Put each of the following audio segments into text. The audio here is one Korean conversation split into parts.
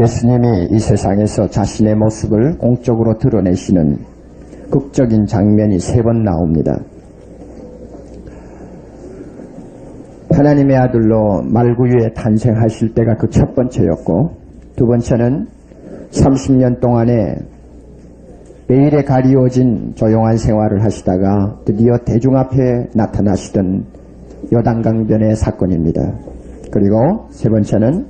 예수님이 이 세상에서 자신의 모습을 공적으로 드러내시는 극적인 장면이 3번 나옵니다. 하나님의 아들로 말구유에 탄생하실 때가 그 첫 번째였고, 두 번째는 30년 동안에 매일에 가리워진 조용한 생활을 하시다가 드디어 대중 앞에 나타나시던 요단강변의 사건입니다. 그리고 세 번째는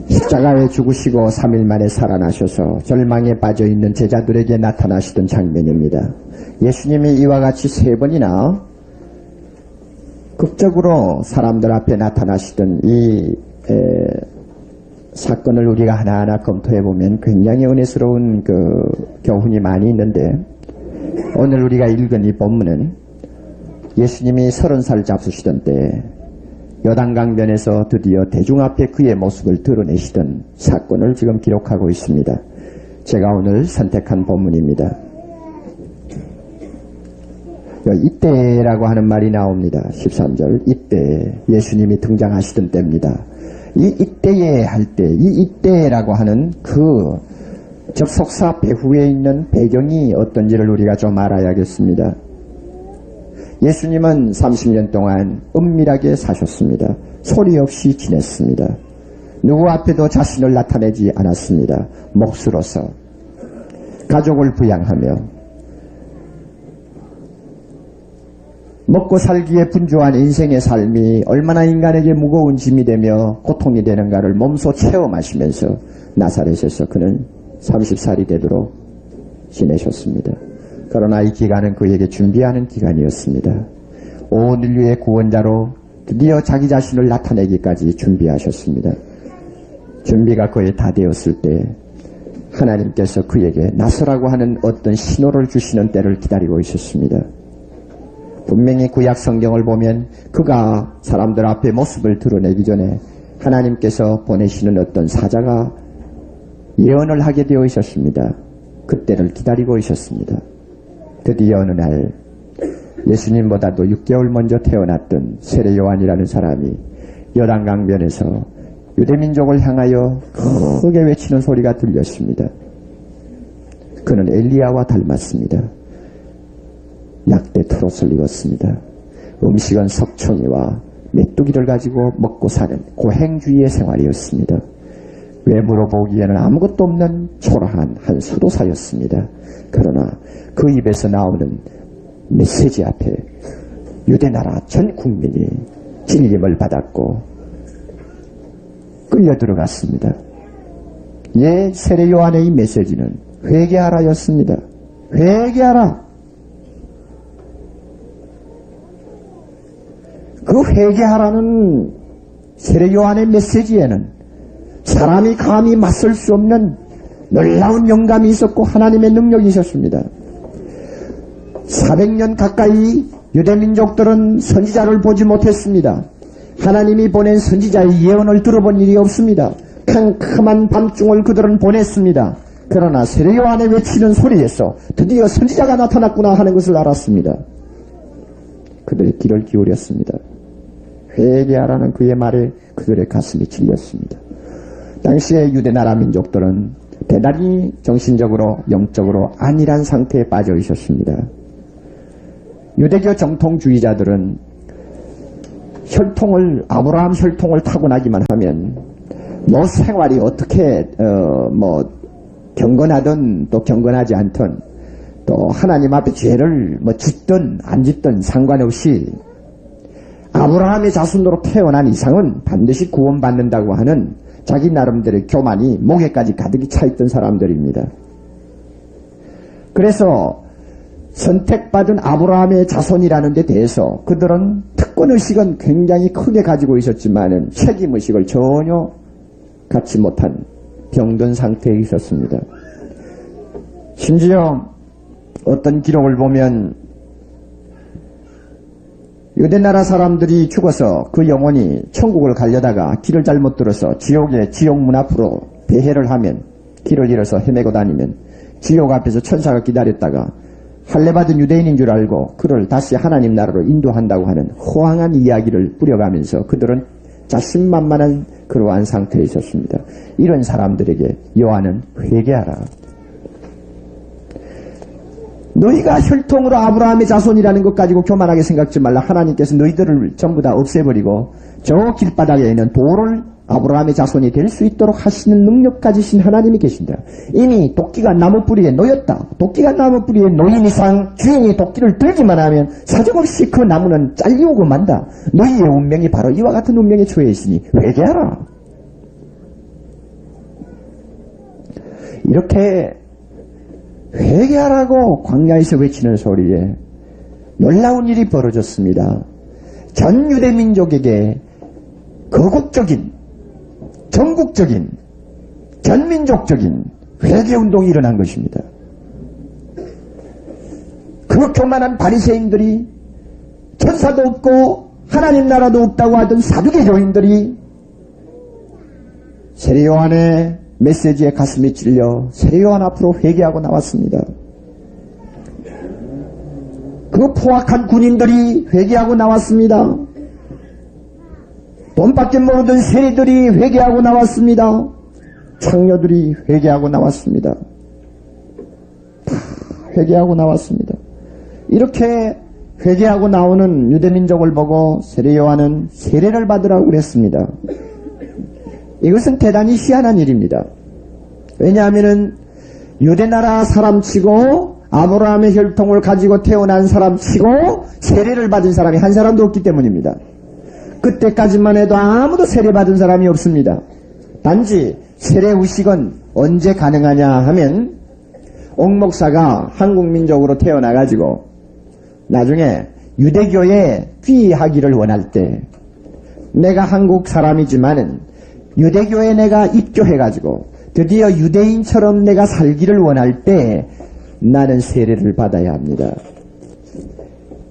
십자가에 죽으시고 3일 만에 살아나셔서 절망에 빠져있는 제자들에게 나타나시던 장면입니다. 예수님이 이와 같이 3번이나 극적으로 사람들 앞에 나타나시던 이 사건을 우리가 하나하나 검토해보면 굉장히 은혜스러운 교훈이 많이 있는데, 오늘 우리가 읽은 이 본문은 예수님이 30살 잡수시던 때 요단강변에서 드디어 대중 앞에 그의 모습을 드러내시던 사건을 지금 기록하고 있습니다. 제가 오늘 선택한 본문입니다. 이때라고 하는 말이 나옵니다. 13절. 이때, 예수님이 등장하시던 때입니다. 이때에 할 때, 이때라고 하는 그 접속사 배후에 있는 배경이 어떤지를 우리가 좀 알아야겠습니다. 예수님은 30년 동안 은밀하게 사셨습니다. 소리 없이 지냈습니다. 누구 앞에도 자신을 나타내지 않았습니다. 몫으로서 가족을 부양하며 먹고 살기에 분주한 인생의 삶이 얼마나 인간에게 무거운 짐이 되며 고통이 되는가를 몸소 체험하시면서 나사렛에서 그는 30살이 되도록 지내셨습니다. 그러나 이 기간은 그에게 준비하는 기간이었습니다. 온 인류의 구원자로 드디어 자기 자신을 나타내기까지 준비하셨습니다. 준비가 거의 다 되었을 때 하나님께서 그에게 나서라고 하는 어떤 신호를 주시는 때를 기다리고 있었습니다. 분명히 구약 성경을 보면 그가 사람들 앞에 모습을 드러내기 전에 하나님께서 보내시는 어떤 사자가 예언을 하게 되어 있었습니다. 그때를 기다리고 있었습니다. 드디어 어느 날 예수님보다도 6개월 먼저 태어났던 세례 요한이라는 사람이 요단강변에서 유대민족을 향하여 크게 외치는 소리가 들렸습니다. 그는 엘리야와 닮았습니다. 약대 트롯을 입었습니다. 음식은 석청이와 메뚜기를 가지고 먹고 사는 고행주의의 생활이었습니다. 외부로 보기에는 아무것도 없는 초라한 한 수도사였습니다. 그러나 그 입에서 나오는 메시지 앞에 유대나라 전 국민이 진림을 받았고 끌려 들어갔습니다. 세례 요한의 이 메시지는 회개하라였습니다. 회개하라. 그 회개하라는 세례 요한의 메시지에는 사람이 감히 맞설 수 없는 놀라운 영감이 있었고 하나님의 능력이 있었습니다. 400년 가까이 유대민족들은 선지자를 보지 못했습니다. 하나님이 보낸 선지자의 예언을 들어본 일이 없습니다. 캄캄한 밤중을 그들은 보냈습니다. 그러나 세례 요한의 외치는 소리에서 드디어 선지자가 나타났구나 하는 것을 알았습니다. 그들의 귀를 기울였습니다. 회개하라는 그의 말에 그들의 가슴이 찔렸습니다. 당시에 유대나라 민족들은 대단히 정신적으로 영적으로 안일한 상태에 빠져 있었습니다. 유대교 정통주의자들은 아브라함 혈통을 타고나기만 하면 생활이 어떻게 경건하든 또 경건하지 않든 또 하나님 앞에 죄를 짓든 안 짓든 상관없이 아브라함의 자손으로 태어난 이상은 반드시 구원받는다고 하는 자기 나름대로의 교만이 목에까지 가득히 차있던 사람들입니다. 그래서 선택받은 아브라함의 자손이라는 데 대해서 그들은 특권의식은 굉장히 크게 가지고 있었지만 책임의식을 전혀 갖지 못한 병든 상태에 있었습니다. 심지어 어떤 기록을 보면 유대나라 사람들이 죽어서 그 영혼이 천국을 가려다가 길을 잘못 들어서 지옥문 앞으로 배회를 하면 길을 잃어서 헤매고 다니면 지옥 앞에서 천사가 기다렸다가 할례받은 유대인인 줄 알고 그를 다시 하나님 나라로 인도한다고 하는 호황한 이야기를 뿌려가면서 그들은 자신만만한 그러한 상태에 있었습니다. 이런 사람들에게 요한은 회개하라. 너희가 혈통으로 아브라함의 자손이라는 것 가지고 교만하게 생각지 말라. 하나님께서 너희들을 전부 다 없애버리고 저 길바닥에 있는 돌을 아브라함의 자손이 될 수 있도록 하시는 능력 가지신 하나님이 계신다. 이미 도끼가 나무 뿌리에 놓였다. 도끼가 나무 뿌리에 놓인 이상 주인이 도끼를 들기만 하면 사정없이 그 나무는 잘리우고 만다. 너희의 운명이 바로 이와 같은 운명에 처해 있으니 회개하라. 이렇게 회개하라고 광야에서 외치는 소리에 놀라운 일이 벌어졌습니다. 전 유대민족에게 거국적인, 전국적인, 전민족적인 회개운동이 일어난 것입니다. 그 교만한 바리새인들이 천사도 없고 하나님 나라도 없다고 하던 사두개교인들이 세례 요한의 메시지에 가슴이 찔려 세례 요한 앞으로 회개하고 나왔습니다. 그 포악한 군인들이 회개하고 나왔습니다. 돈밖에 모르던 세리들이 회개하고 나왔습니다. 창녀들이 회개하고 나왔습니다. 다 회개하고 나왔습니다. 이렇게 회개하고 나오는 유대민족을 보고 세례 요한은 세례를 받으라고 그랬습니다. 이것은 대단히 희한한 일입니다. 왜냐하면 유대나라 사람치고 아브라함의 혈통을 가지고 태어난 사람치고 세례를 받은 사람이 한 사람도 없기 때문입니다. 그때까지만 해도 아무도 세례받은 사람이 없습니다. 단지 세례의식은 언제 가능하냐 하면 옥목사가 한국민족으로 태어나가지고 나중에 유대교에 귀하기를 원할 때 내가 한국 사람이지만은 유대교에 내가 입교해가지고 드디어 유대인처럼 내가 살기를 원할 때 나는 세례를 받아야 합니다.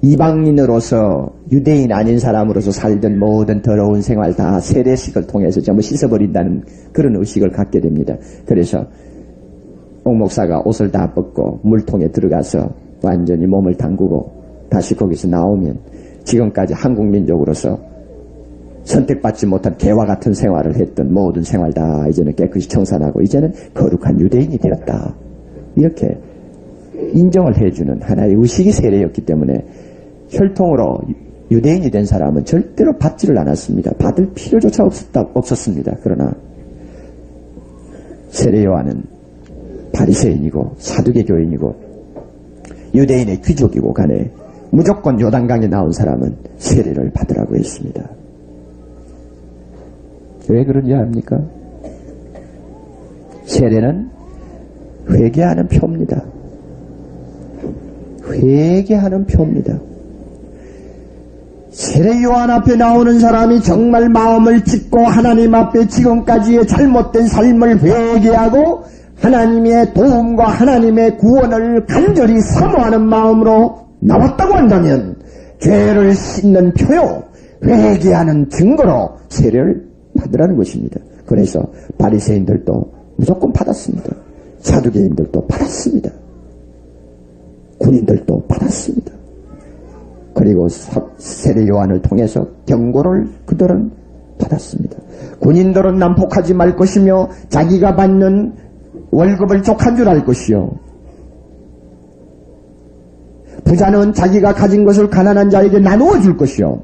이방인으로서 유대인 아닌 사람으로서 살던 모든 더러운 생활 다 세례식을 통해서 전부 씻어버린다는 그런 의식을 갖게 됩니다. 그래서 옥목사가 옷을 다 벗고 물통에 들어가서 완전히 몸을 담그고 다시 거기서 나오면 지금까지 한국민족으로서 선택받지 못한 개와 같은 생활을 했던 모든 생활 다 이제는 깨끗이 청산하고 이제는 거룩한 유대인이 되었다. 이렇게 인정을 해주는 하나의 의식이 세례였기 때문에 혈통으로 유대인이 된 사람은 절대로 받지를 않았습니다. 받을 필요조차 없었습니다. 그러나 세례 요한은 바리새인이고 사두개교인이고 유대인의 귀족이고 간에 무조건 요단강에 나온 사람은 세례를 받으라고 했습니다. 왜 그런지 압니까? 세례는 회개하는 표입니다. 회개하는 표입니다. 세례 요한 앞에 나오는 사람이 정말 마음을 찢고 하나님 앞에 지금까지의 잘못된 삶을 회개하고 하나님의 도움과 하나님의 구원을 간절히 사모하는 마음으로 나왔다고 한다면 죄를 씻는 표요, 회개하는 증거로 세례를 받으라는 것입니다. 그래서 바리새인들도 무조건 받았습니다. 사두개인들도 받았습니다. 군인들도 받았습니다. 그리고 세례 요한을 통해서 경고를 그들은 받았습니다. 군인들은 난폭하지 말 것이며 자기가 받는 월급을 족한 줄 알 것이요, 부자는 자기가 가진 것을 가난한 자에게 나누어 줄 것이요,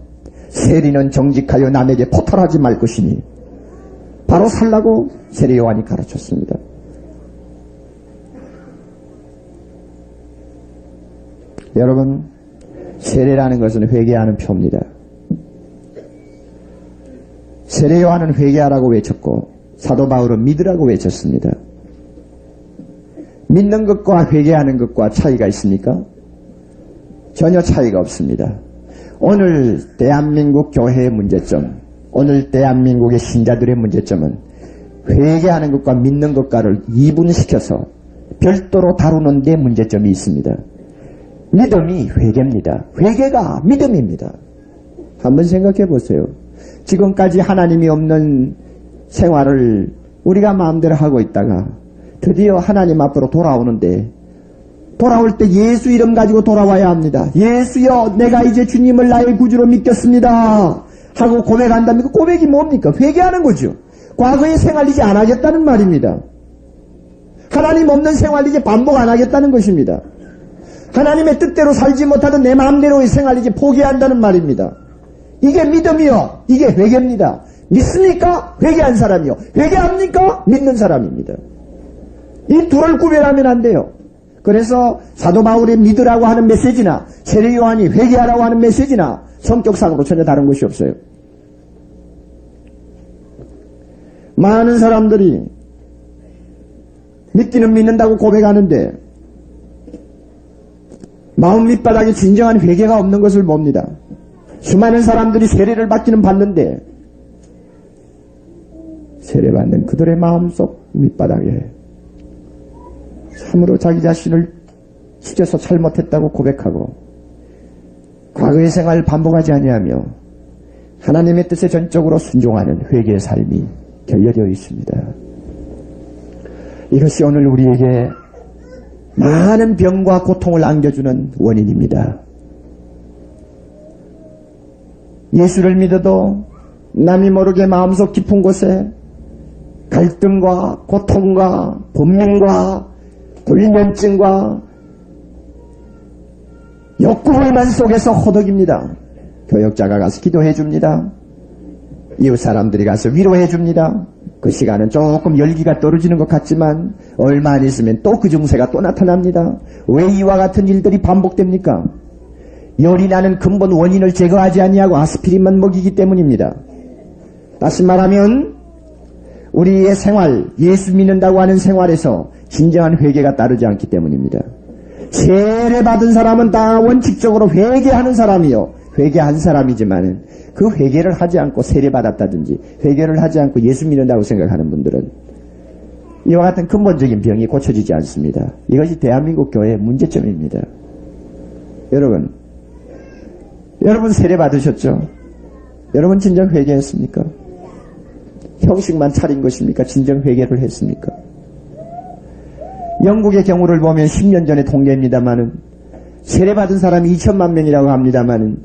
세리는 정직하여 남에게 포탈하지 말 것이니 바로 살라고 세례 요한이 가르쳤습니다. 여러분, 세례라는 것은 회개하는 표입니다. 세례 요한은 회개하라고 외쳤고 사도 바울은 믿으라고 외쳤습니다. 믿는 것과 회개하는 것과 차이가 있습니까? 전혀 차이가 없습니다. 오늘 대한민국 교회의 문제점, 오늘 대한민국의 신자들의 문제점은 회개하는 것과 믿는 것과를 이분시켜서 별도로 다루는 데 문제점이 있습니다. 믿음이 회개입니다. 회개가 믿음입니다. 한번 생각해 보세요. 지금까지 하나님이 없는 생활을 우리가 마음대로 하고 있다가 드디어 하나님 앞으로 돌아오는데 돌아올 때 예수 이름 가지고 돌아와야 합니다. 예수여, 내가 이제 주님을 나의 구주로 믿겠습니다 하고 고백한다면 그 고백이 뭡니까? 회개하는 거죠. 과거의 생활 이제 안 하겠다는 말입니다. 하나님 없는 생활 이제 반복 안 하겠다는 것입니다. 하나님의 뜻대로 살지 못하던 내 마음대로의 생활 이제 포기한다는 말입니다. 이게 믿음이요, 이게 회개입니다. 믿습니까? 회개한 사람이요. 회개합니까? 믿는 사람입니다. 이 둘을 구별하면 안 돼요. 그래서 사도 바울의 믿으라고 하는 메시지나 세례 요한이 회개하라고 하는 메시지나 성격상으로 전혀 다른 것이 없어요. 많은 사람들이 믿기는 믿는다고 고백하는데 마음 밑바닥에 진정한 회개가 없는 것을 봅니다. 수많은 사람들이 세례를 받기는 받는데 세례받는 그들의 마음속 밑바닥에 참으로 자기 자신을 찢어서 잘못했다고 고백하고 과거의 생활을 반복하지 아니하며 하나님의 뜻에 전적으로 순종하는 회개의 삶이 결여되어 있습니다. 이것이 오늘 우리에게 많은 병과 고통을 안겨주는 원인입니다. 예수를 믿어도 남이 모르게 마음속 깊은 곳에 갈등과 고통과 분명과 불면증과 욕구불만 속에서 호덕입니다. 교역자가 가서 기도해 줍니다. 이웃 사람들이 가서 위로해 줍니다. 그 시간은 조금 열기가 떨어지는 것 같지만 얼마 안 있으면 또 그 증세가 또 나타납니다. 왜 이와 같은 일들이 반복됩니까? 열이 나는 근본 원인을 제거하지 아니하고 아스피린만 먹이기 때문입니다. 다시 말하면 우리의 생활, 예수 믿는다고 하는 생활에서 진정한 회개가 따르지 않기 때문입니다. 세례받은 사람은 다 원칙적으로 회개하는 사람이요, 회개한 사람이지만 그 회개를 하지 않고 세례받았다든지 회개를 하지 않고 예수 믿는다고 생각하는 분들은 이와 같은 근본적인 병이 고쳐지지 않습니다. 이것이 대한민국 교회의 문제점입니다. 여러분 세례받으셨죠? 여러분 진정 회개했습니까? 형식만 차린 것입니까? 진정 회개를 했습니까? 영국의 경우를 보면 10년 전의 통계입니다마는 세례받은 사람이 2천만 명이라고 합니다마는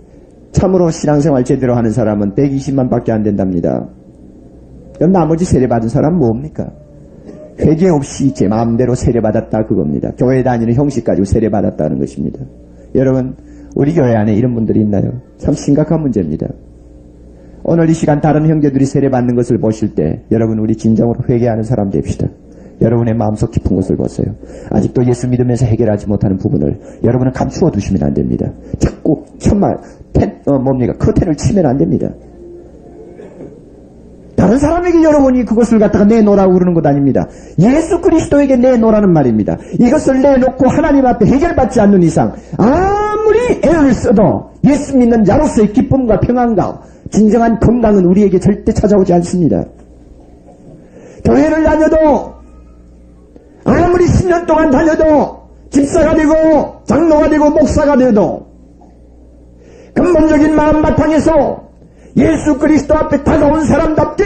참으로 신앙생활 제대로 하는 사람은 120만 밖에 안 된답니다. 그럼 나머지 세례받은 사람은 뭡니까? 회개 없이 제 마음대로 세례받았다 그겁니다. 교회 다니는 형식 가지고 세례받았다는 것입니다. 여러분 우리 교회 안에 이런 분들이 있나요? 참 심각한 문제입니다. 오늘 이 시간 다른 형제들이 세례받는 것을 보실 때 여러분 우리 진정으로 회개하는 사람 됩시다. 여러분의 마음속 깊은 것을 보세요. 아직도 예수 믿으면서 해결하지 못하는 부분을 여러분은 감추어 두시면 안 됩니다. 자꾸 커튼을 치면 안 됩니다. 다른 사람에게 여러분이 그것을 갖다가 내놓으라고 그러는 것 아닙니다. 예수 그리스도에게 내놓으라는 말입니다. 이것을 내놓고 하나님 앞에 해결받지 않는 이상 아무리 애를 써도 예수 믿는 자로서의 기쁨과 평안과 진정한 건강은 우리에게 절대 찾아오지 않습니다. 교회를 다녀도 아무리 10년 동안 다녀도 집사가 되고 장로가 되고 목사가 되어도 근본적인 마음 바탕에서 예수 그리스도 앞에 다가온 사람답게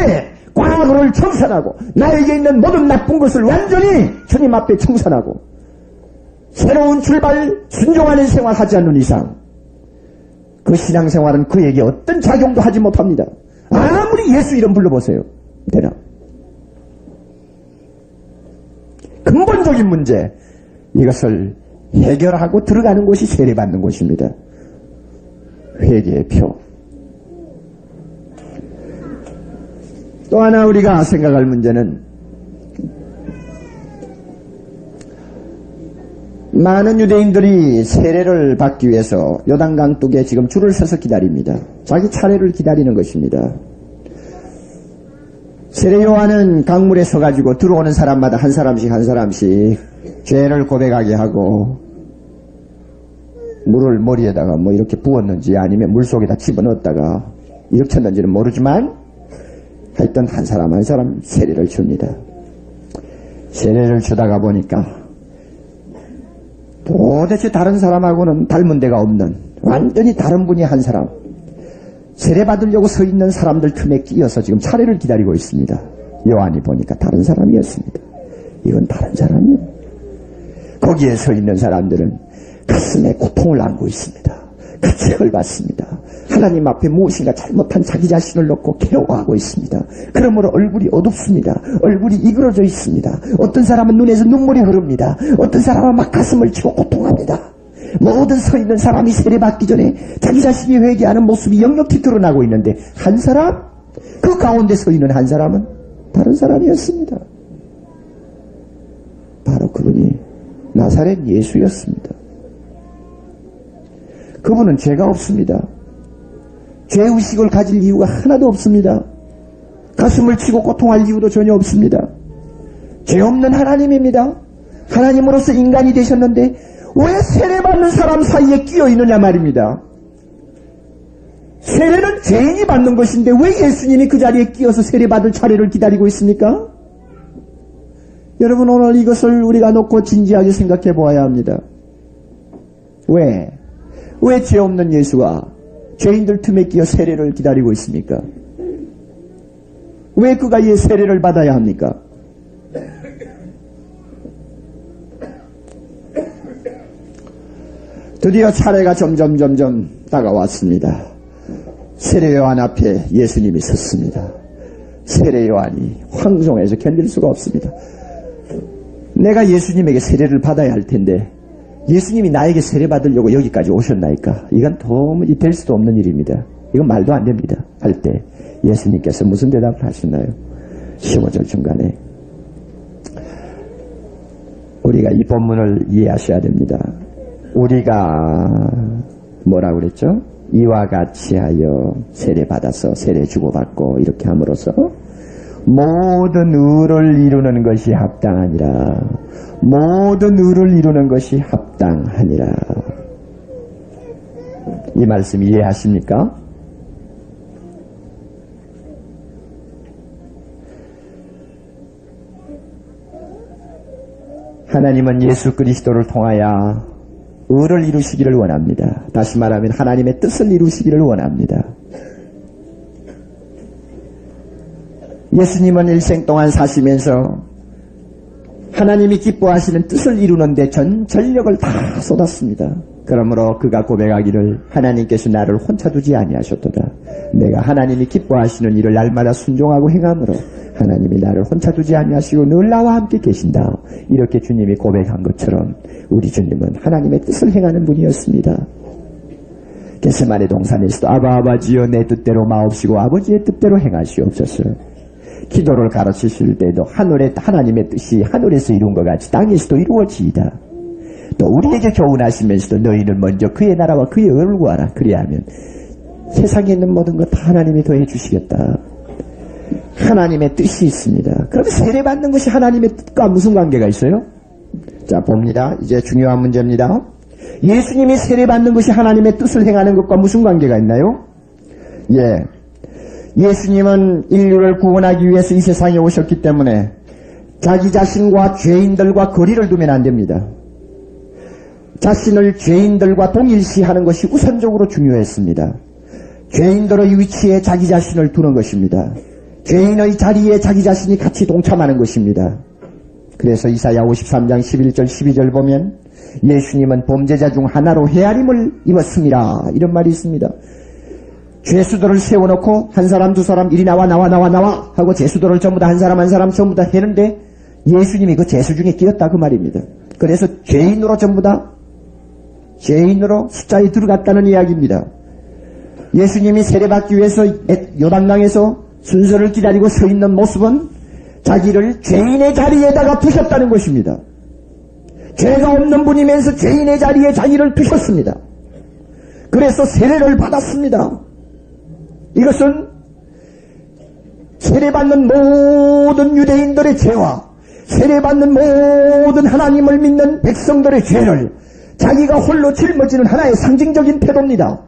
과거를 청산하고 나에게 있는 모든 나쁜 것을 완전히 주님 앞에 청산하고 새로운 출발 순종하는 생활하지 않는 이상 그 신앙생활은 그에게 어떤 작용도 하지 못합니다. 아무리 예수 이름 불러보세요. 되나? 근본적인 문제, 이것을 해결하고 들어가는 곳이 세례받는 곳입니다. 회개의 표. 또 하나 우리가 생각할 문제는 많은 유대인들이 세례를 받기 위해서 요단강 뚝에 지금 줄을 서서 기다립니다. 자기 차례를 기다리는 것입니다. 세례 요한은 강물에 서가지고 들어오는 사람마다 한 사람씩 죄를 고백하게 하고 물을 머리에다가 뭐 이렇게 부었는지 아니면 물속에다 집어넣었다가 일으켰는지는 모르지만 하여튼 한 사람 세례를 줍니다. 세례를 주다가 보니까 도대체 다른 사람하고는 닮은 데가 없는 완전히 다른 분이 한 사람, 세례 받으려고 서 있는 사람들 틈에 끼어서 지금 차례를 기다리고 있습니다. 요한이 보니까 다른 사람이었습니다. 이건 다른 사람이요. 그 거기에 서 있는 사람들은 가슴에 고통을 안고 있습니다. 가책을 받습니다. 하나님 앞에 무엇인가 잘못한 자기 자신을 놓고 괴로워하고 있습니다. 그러므로 얼굴이 어둡습니다. 얼굴이 이그러져 있습니다. 어떤 사람은 눈에서 눈물이 흐릅니다. 어떤 사람은 막 가슴을 치고 고통합니다. 모든 서 있는 사람이 세례받기 전에 자기 자신이 회개하는 모습이 역력히 드러나고 있는데 한 사람, 그 가운데 서 있는 한 사람은 다른 사람이었습니다. 바로 그분이 나사렛 예수였습니다. 그분은 죄가 없습니다. 죄의식을 가질 이유가 하나도 없습니다. 가슴을 치고 고통할 이유도 전혀 없습니다. 죄 없는 하나님입니다. 하나님으로서 인간이 되셨는데 왜 세례받는 사람 사이에 끼어 있느냐 말입니다. 세례는 죄인이 받는 것인데 왜 예수님이 그 자리에 끼어서 세례받을 차례를 기다리고 있습니까? 여러분, 오늘 이것을 우리가 놓고 진지하게 생각해 보아야 합니다. 왜 죄 없는 예수가 죄인들 틈에 끼어 세례를 기다리고 있습니까? 왜 그가 이 세례를 받아야 합니까? 드디어 차례가 점점 다가왔습니다. 세례 요한 앞에 예수님이 섰습니다. 세례 요한이 황송해서 견딜 수가 없습니다. 내가 예수님에게 세례를 받아야 할 텐데 예수님이 나에게 세례 받으려고 여기까지 오셨나이까? 이건 도무지 될 수도 없는 일입니다. 이건 말도 안 됩니다. 할 때 예수님께서 무슨 대답을 하셨나요? 15절 중간에 우리가 이 본문을 이해하셔야 됩니다. 우리가 뭐라고 그랬죠? 이와 같이 하여 세례 받아서 세례 주고받고 이렇게 함으로써 모든 의를 이루는 것이 합당하니라. 모든 의를 이루는 것이 합당하니라. 이 말씀 이해하십니까? 하나님은 예수 그리스도를 통하여 의를 이루시기를 원합니다. 다시 말하면 하나님의 뜻을 이루시기를 원합니다. 예수님은 일생 동안 사시면서 하나님이 기뻐하시는 뜻을 이루는데 전 전력을 다 쏟았습니다. 그러므로 그가 고백하기를 하나님께서 나를 혼자 두지 아니하셨도다. 내가 하나님이 기뻐하시는 일을 날마다 순종하고 행함으로 하나님이 나를 혼자 두지 아니하시고 늘 나와 함께 계신다. 이렇게 주님이 고백한 것처럼 우리 주님은 하나님의 뜻을 행하는 분이었습니다. 겟세마네 동산에서도 아바지여 내 뜻대로 마옵시고 아버지의 뜻대로 행하시옵소서. 기도를 가르치실 때도 하나님의 뜻이 하늘에서 이룬 것 같이 땅에서도 이루어지이다. 또 우리에게 교훈하시면서도 너희는 먼저 그의 나라와 그의 의를 구하라. 그리하면 세상에 있는 모든 것 다 하나님이 더해 주시겠다. 하나님의 뜻이 있습니다. 그럼 세례받는 것이 하나님의 뜻과 무슨 관계가 있어요? 자, 봅니다. 이제 중요한 문제입니다. 예수님이 세례받는 것이 하나님의 뜻을 행하는 것과 무슨 관계가 있나요? 예수님은 인류를 구원하기 위해서 이 세상에 오셨기 때문에 자기 자신과 죄인들과 거리를 두면 안 됩니다. 자신을 죄인들과 동일시하는 것이 우선적으로 중요했습니다. 죄인들의 위치에 자기 자신을 두는 것입니다. 죄인의 자리에 자기 자신이 같이 동참하는 것입니다. 그래서 이사야 53장 11절 12절 보면 예수님은 범죄자 중 하나로 헤아림을 입었습니다. 이런 말이 있습니다. 죄수들을 세워놓고 한 사람 두 사람 이리 나와 하고 죄수들을 전부 다 한 사람 전부 다 했는데 예수님이 그 죄수 중에 끼었다 그 말입니다. 그래서 죄인으로 전부 다 죄인으로 숫자에 들어갔다는 이야기입니다. 예수님이 세례받기 위해서 요단강에서 순서를 기다리고 서 있는 모습은 자기를 죄인의 자리에다가 두셨다는 것입니다. 죄가 없는 분이면서 죄인의 자리에 자기를 두셨습니다. 그래서 세례를 받았습니다. 이것은 세례받는 모든 유대인들의 죄와 세례받는 모든 하나님을 믿는 백성들의 죄를 자기가 홀로 짊어지는 하나의 상징적인 태도입니다.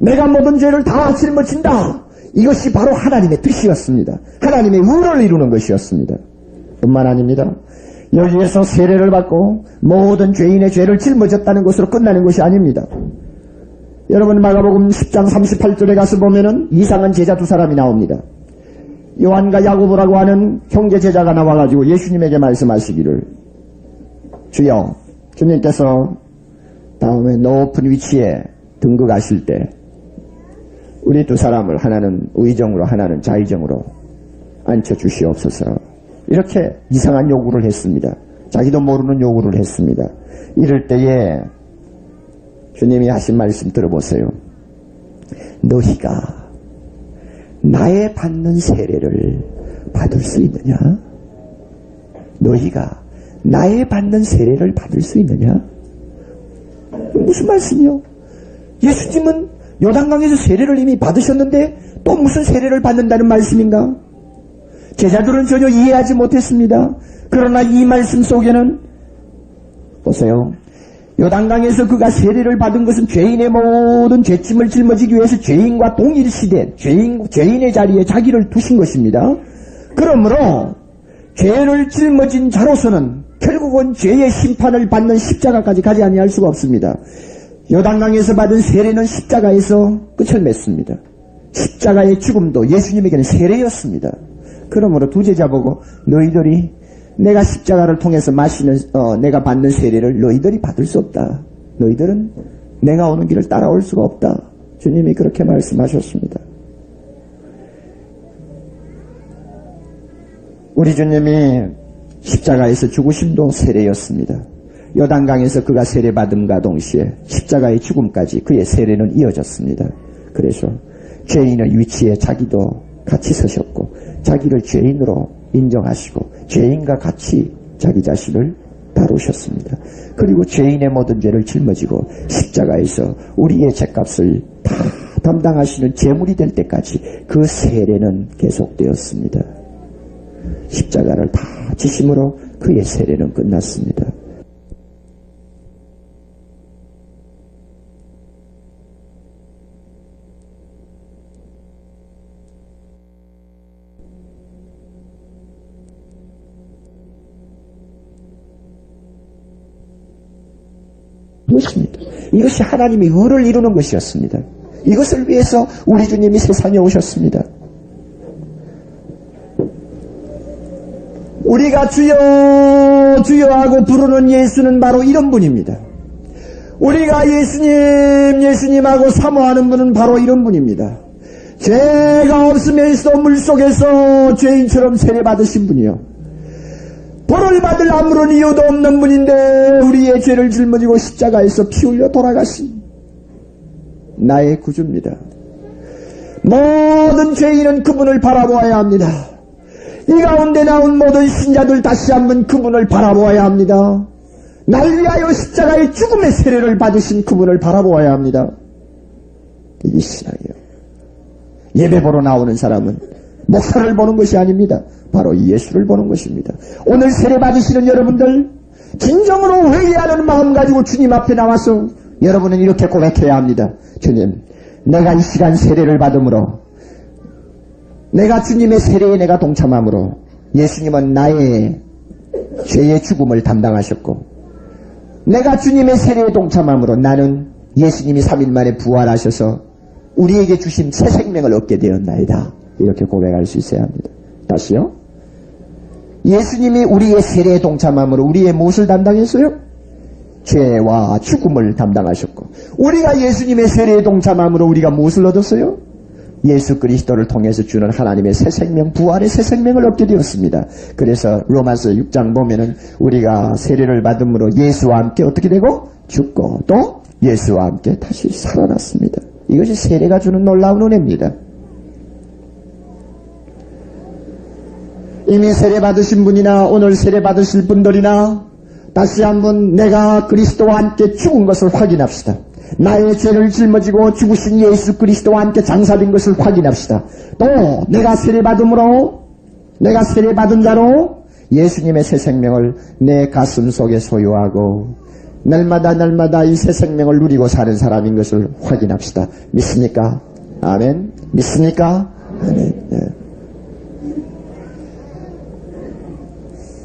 내가 모든 죄를 다 짊어진다. 이것이 바로 하나님의 뜻이었습니다. 하나님의 의를 이루는 것이었습니다. 뿐만 아닙니다. 여기에서 세례를 받고 모든 죄인의 죄를 짊어졌다는 것으로 끝나는 것이 아닙니다. 여러분 마가복음 10장 38절에 가서 보면은 이상한 제자 두 사람이 나옵니다. 요한과 야고보라고 하는 형제 제자가 나와가지고 예수님에게 말씀하시기를 주여, 주님께서 다음에 높은 위치에 등극하실 때 우리 두 사람을 하나는 의정으로 하나는 좌의정으로 앉혀주시옵소서. 이렇게 이상한 요구를 했습니다. 자기도 모르는 요구를 했습니다. 이럴 때에 주님이 하신 말씀 들어보세요. 너희가 나의 받는 세례를 받을 수 있느냐? 너희가 나의 받는 세례를 받을 수 있느냐? 무슨 말씀이요? 예수님은 요단강에서 세례를 이미 받으셨는데 또 무슨 세례를 받는다는 말씀인가? 제자들은 전혀 이해하지 못했습니다. 그러나 이 말씀 속에는 보세요. 요단강에서 그가 세례를 받은 것은 죄인의 모든 죄짐을 짊어지기 위해서 죄인과 동일시된 죄인의 자리에 자기를 두신 것입니다. 그러므로 죄를 짊어진 자로서는 결국은 죄의 심판을 받는 십자가까지 가지 아니할 수가 없습니다. 요단강에서 받은 세례는 십자가에서 끝을 맺습니다. 십자가의 죽음도 예수님에게는 세례였습니다. 그러므로 두 제자 보고 너희들이 내가 십자가를 통해서 내가 받는 세례를 너희들이 받을 수 없다. 너희들은 내가 오는 길을 따라올 수가 없다. 주님이 그렇게 말씀하셨습니다. 우리 주님이 십자가에서 죽으심도 세례였습니다. 요단강에서 그가 세례받음과 동시에 십자가의 죽음까지 그의 세례는 이어졌습니다. 그래서 죄인의 위치에 자기도 같이 서셨고 자기를 죄인으로 인정하시고 죄인과 같이 자기 자신을 다루셨습니다. 그리고 죄인의 모든 죄를 짊어지고 십자가에서 우리의 죄값을 다 담당하시는 제물이 될 때까지 그 세례는 계속되었습니다. 십자가를 다 지심으로 그의 세례는 끝났습니다. 무엇입니까? 이것이 하나님의 의를 이루는 것이었습니다. 이것을 위해서 우리 주님이 세상에 오셨습니다. 우리가 주여 주여 하고 부르는 예수는 바로 이런 분입니다. 우리가 예수님 하고 사모하는 분은 바로 이런 분입니다. 죄가 없으면서도 물속에서 죄인처럼 세례받으신 분이요. 벌을 받을 아무런 이유도 없는 분인데 우리의 죄를 짊어지고 십자가에서 피 흘려 돌아가신 나의 구주입니다. 모든 죄인은 그분을 바라보아야 합니다. 이 가운데 나온 모든 신자들 다시 한번 그분을 바라보아야 합니다. 날 위하여 십자가의 죽음의 세례를 받으신 그분을 바라보아야 합니다. 이게 신앙이에요. 예배 보러 나오는 사람은 목사를 보는 것이 아닙니다. 바로 예수를 보는 것입니다. 오늘 세례 받으시는 여러분들 진정으로 회개하는 마음 가지고 주님 앞에 나와서 여러분은 이렇게 고백해야 합니다. 주님, 내가 이 시간 세례를 받음으로 내가 주님의 세례에 내가 동참함으로 예수님은 나의 죄의 죽음을 담당하셨고 내가 주님의 세례에 동참함으로 나는 예수님이 3일 만에 부활하셔서 우리에게 주신 새 생명을 얻게 되었나이다. 이렇게 고백할 수 있어야 합니다. 다시요. 예수님이 우리의 세례에 동참함으로 우리의 무엇을 담당했어요? 죄와 죽음을 담당하셨고 우리가 예수님의 세례에 동참함으로 우리가 무엇을 얻었어요? 예수 그리스도를 통해서 주는 하나님의 새 생명, 부활의 새 생명을 얻게 되었습니다. 그래서 로마서 6장 보면은 우리가 세례를 받음으로 예수와 함께 어떻게 되고 죽고 또 예수와 함께 다시 살아났습니다. 이것이 세례가 주는 놀라운 은혜입니다. 이미 세례 받으신 분이나 오늘 세례 받으실 분들이나 다시 한번 내가 그리스도와 함께 죽은 것을 확인합시다. 나의 죄를 짊어지고 죽으신 예수 그리스도와 함께 장사된 것을 확인합시다. 또 내가 세례받음으로 내가 세례받은 자로 예수님의 새 생명을 내 가슴 속에 소유하고 날마다 이 새 생명을 누리고 사는 사람인 것을 확인합시다. 믿습니까? 아멘. 믿습니까? 아멘. 네.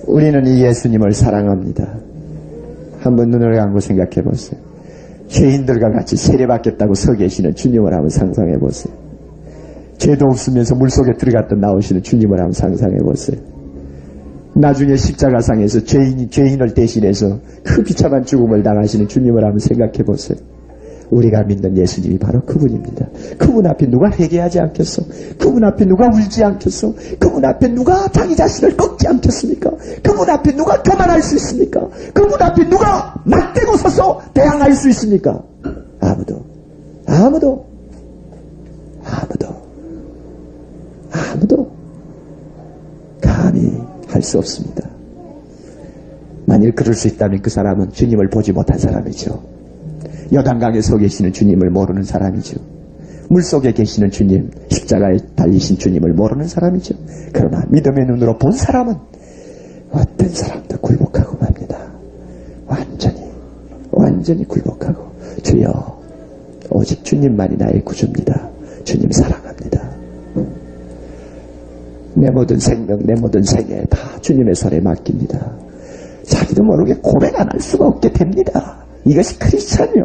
우리는 이 예수님을 사랑합니다. 한번 눈을 감고 생각해 보세요. 죄인들과 같이 세례받겠다고 서 계시는 주님을 한번 상상해 보세요. 죄도 없으면서 물속에 들어갔다 나오시는 주님을 한번 상상해 보세요. 나중에 십자가상에서 죄인을 대신해서 그 비참한 죽음을 당하시는 주님을 한번 생각해 보세요. 우리가 믿는 예수님이 바로 그분입니다. 그분 앞에 누가 회개하지 않겠어? 그분 앞에 누가 울지 않겠어? 그분 앞에 누가 자기 자신을 꺾지 않겠습니까? 그분 앞에 누가 교만할 수 있습니까? 그분 앞에 누가 맞대고 서서 대항할 수 있습니까? 아무도 감히 할 수 없습니다. 만일 그럴 수 있다면 그 사람은 주님을 보지 못한 사람이죠. 요단강에 서 계시는 주님을 모르는 사람이죠. 물속에 계시는 주님, 십자가에 달리신 주님을 모르는 사람이죠. 그러나 믿음의 눈으로 본 사람은 어떤 사람도 굴복하고 맙니다. 완전히 굴복하고, 주여, 오직 주님만이 나의 구주입니다. 주님 사랑합니다. 내 모든 생명, 내 모든 생애 다 주님의 손에 맡깁니다. 자기도 모르게 고백 안 할 수가 없게 됩니다. 이것이 크리스찬이요.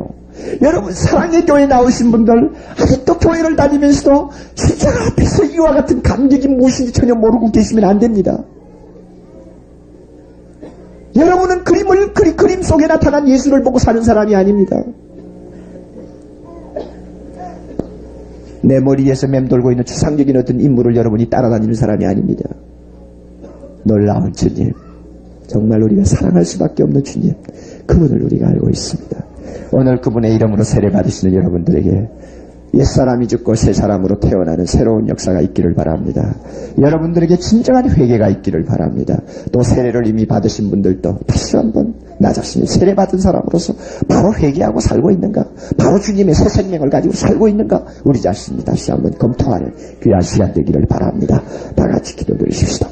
여러분, 사랑의 교회 나오신 분들, 아직도 교회를 다니면서도 십자가 앞에서 이와 같은 감격이 무엇인지 전혀 모르고 계시면 안 됩니다. 여러분은 그림 속에 나타난 예수를 보고 사는 사람이 아닙니다. 내 머리에서 맴돌고 있는 추상적인 어떤 인물을 여러분이 따라다니는 사람이 아닙니다. 놀라운 주님, 정말 우리가 사랑할 수밖에 없는 주님, 그분을 우리가 알고 있습니다. 오늘 그분의 이름으로 세례받으시는 여러분들에게 옛사람이 죽고 새사람으로 태어나는 새로운 역사가 있기를 바랍니다. 여러분들에게 진정한 회개가 있기를 바랍니다. 또 세례를 이미 받으신 분들도 다시 한번 나 자신이 세례받은 사람으로서 바로 회개하고 살고 있는가, 바로 주님의 새 생명을 가지고 살고 있는가, 우리 자신이 다시 한번 검토하는 귀한 시간 되기를 바랍니다. 다 같이 기도드리십시다.